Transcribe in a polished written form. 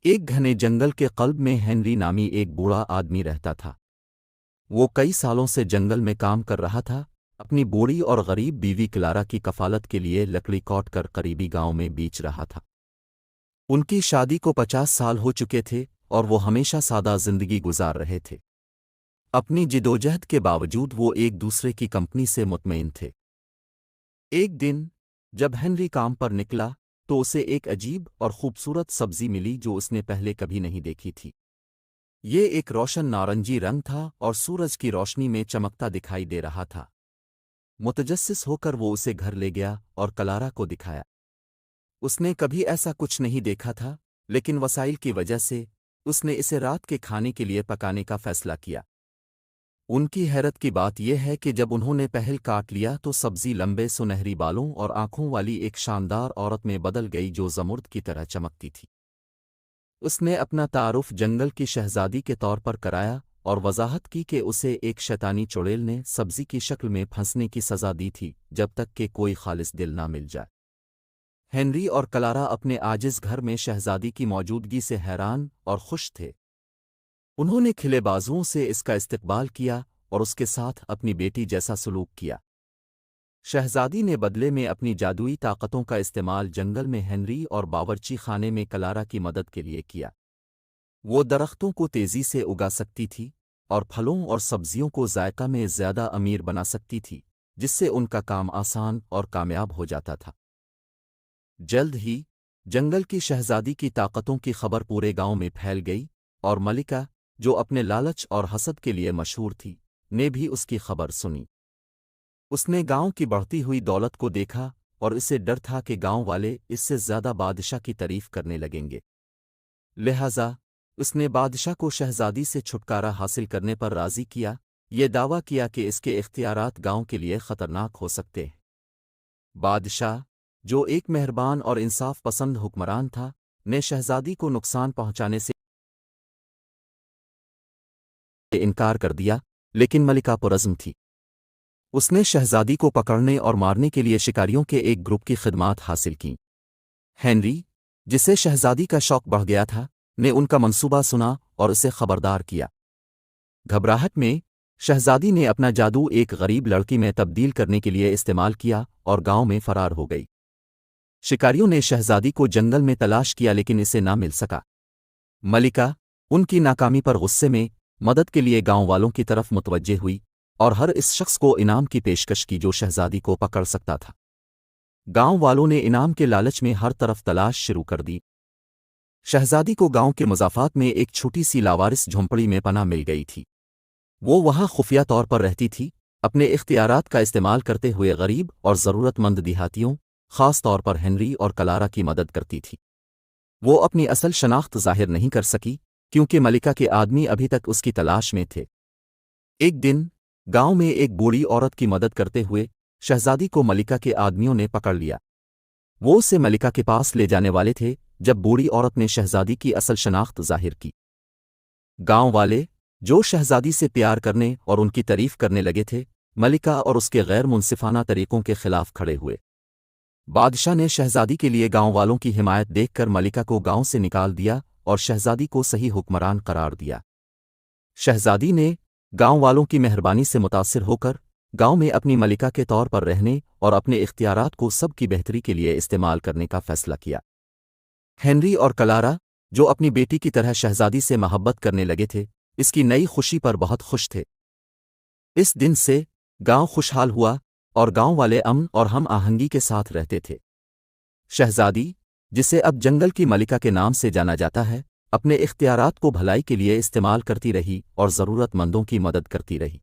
ایک گھنے جنگل کے قلب میں ہنری نامی ایک بوڑھا آدمی رہتا تھا۔ وہ کئی سالوں سے جنگل میں کام کر رہا تھا، اپنی بوڑھی اور غریب بیوی کلارا کی کفالت کے لیے لکڑی کاٹ کر قریبی گاؤں میں بیچ رہا تھا۔ ان کی شادی کو 50 سال ہو چکے تھے اور وہ ہمیشہ سادہ زندگی گزار رہے تھے۔ اپنی جدوجہد کے باوجود وہ ایک دوسرے کی کمپنی سے مطمئن تھے۔ ایک دن جب ہنری کام پر نکلا تو اسے ایک عجیب اور خوبصورت سبزی ملی جو اس نے پہلے کبھی نہیں دیکھی تھی۔ یہ ایک روشن نارنجی رنگ تھا اور سورج کی روشنی میں چمکتا دکھائی دے رہا تھا۔ متجسس ہو کر وہ اسے گھر لے گیا اور کلارا کو دکھایا۔ اس نے کبھی ایسا کچھ نہیں دیکھا تھا، لیکن وسائل کی وجہ سے اس نے اسے رات کے کھانے کے لیے پکانے کا فیصلہ کیا۔ ان کی حیرت کی بات یہ ہے کہ جب انہوں نے پہل کاٹ لیا تو سبزی لمبے سنہری بالوں اور آنکھوں والی ایک شاندار عورت میں بدل گئی جو زمرد کی طرح چمکتی تھی۔ اس نے اپنا تعارف جنگل کی شہزادی کے طور پر کرایا اور وضاحت کی کہ اسے ایک شیطانی چڑیل نے سبزی کی شکل میں پھنسنے کی سزا دی تھی جب تک کہ کوئی خالص دل نہ مل جائے۔ ہنری اور کلارا اپنے عاجز گھر میں شہزادی کی موجودگی سے حیران اور خوش تھے۔ انہوں نے کھلے بازوؤں سے اس کا استقبال کیا اور اس کے ساتھ اپنی بیٹی جیسا سلوک کیا۔ شہزادی نے بدلے میں اپنی جادوئی طاقتوں کا استعمال جنگل میں ہنری اور باورچی خانے میں کلارا کی مدد کے لیے کیا۔ وہ درختوں کو تیزی سے اگا سکتی تھی اور پھلوں اور سبزیوں کو ذائقہ میں زیادہ امیر بنا سکتی تھی، جس سے ان کا کام آسان اور کامیاب ہو جاتا تھا۔ جلد ہی جنگل کی شہزادی کی طاقتوں کی خبر پورے گاؤں میں پھیل گئی اور ملکہ، جو اپنے لالچ اور حسد کے لیے مشہور تھی، نے بھی اس کی خبر سنی۔ اس نے گاؤں کی بڑھتی ہوئی دولت کو دیکھا اور اسے ڈر تھا کہ گاؤں والے اس سے زیادہ بادشاہ کی تعریف کرنے لگیں گے۔ لہذا اس نے بادشاہ کو شہزادی سے چھٹکارا حاصل کرنے پر راضی کیا، یہ دعویٰ کیا کہ اس کے اختیارات گاؤں کے لیے خطرناک ہو سکتے ہیں۔ بادشاہ، جو ایک مہربان اور انصاف پسند حکمران تھا، نے شہزادی کو نقصان پہنچانے سے انکار کر دیا، لیکن ملکہ پرعزم تھی۔ اس نے شہزادی کو پکڑنے اور مارنے کے لیے شکاریوں کے ایک گروپ کی خدمات حاصل کیں۔ ہنری، جسے شہزادی کا شوق بڑھ گیا تھا، نے ان کا منصوبہ سنا اور اسے خبردار کیا۔ گھبراہٹ میں شہزادی نے اپنا جادو ایک غریب لڑکی میں تبدیل کرنے کے لیے استعمال کیا اور گاؤں میں فرار ہو گئی۔ شکاریوں نے شہزادی کو جنگل میں تلاش کیا لیکن اسے نہ مل سکا۔ ملکہ ان کی ناکامی پر غصے میں مدد کے لیے گاؤں والوں کی طرف متوجہ ہوئی اور ہر اس شخص کو انعام کی پیشکش کی جو شہزادی کو پکڑ سکتا تھا۔ گاؤں والوں نے انعام کے لالچ میں ہر طرف تلاش شروع کر دی۔ شہزادی کو گاؤں کے مضافات میں ایک چھوٹی سی لاوارث جھونپڑی میں پناہ مل گئی تھی۔ وہ وہاں خفیہ طور پر رہتی تھی، اپنے اختیارات کا استعمال کرتے ہوئے غریب اور ضرورت مند دیہاتیوں، خاص طور پر ہنری اور کلارا کی مدد کرتی تھی۔ وہ اپنی اصل شناخت ظاہر نہیں کر سکی کیونکہ ملکہ کے آدمی ابھی تک اس کی تلاش میں تھے۔ ایک دن گاؤں میں ایک بوڑھی عورت کی مدد کرتے ہوئے شہزادی کو ملکہ کے آدمیوں نے پکڑ لیا۔ وہ اسے ملکہ کے پاس لے جانے والے تھے جب بوڑھی عورت نے شہزادی کی اصل شناخت ظاہر کی۔ گاؤں والے، جو شہزادی سے پیار کرنے اور ان کی تعریف کرنے لگے تھے، ملکہ اور اس کے غیر منصفانہ طریقوں کے خلاف کھڑے ہوئے۔ بادشاہ نے شہزادی کے لیے گاؤں والوں کی حمایت دیکھ کر ملکہ کو گاؤں سے نکال دیا اور شہزادی کو صحیح حکمران قرار دیا۔ شہزادی نے گاؤں والوں کی مہربانی سے متاثر ہو کر گاؤں میں اپنی ملکہ کے طور پر رہنے اور اپنے اختیارات کو سب کی بہتری کے لیے استعمال کرنے کا فیصلہ کیا۔ ہنری اور کلارا، جو اپنی بیٹی کی طرح شہزادی سے محبت کرنے لگے تھے، اس کی نئی خوشی پر بہت خوش تھے۔ اس دن سے گاؤں خوشحال ہوا اور گاؤں والے امن اور ہم آہنگی کے ساتھ رہتے تھے۔ شہزادی، جسے اب جنگل کی ملکہ کے نام سے جانا جاتا ہے، اپنے اختیارات کو بھلائی کے لیے استعمال کرتی رہی اور ضرورت مندوں کی مدد کرتی رہی۔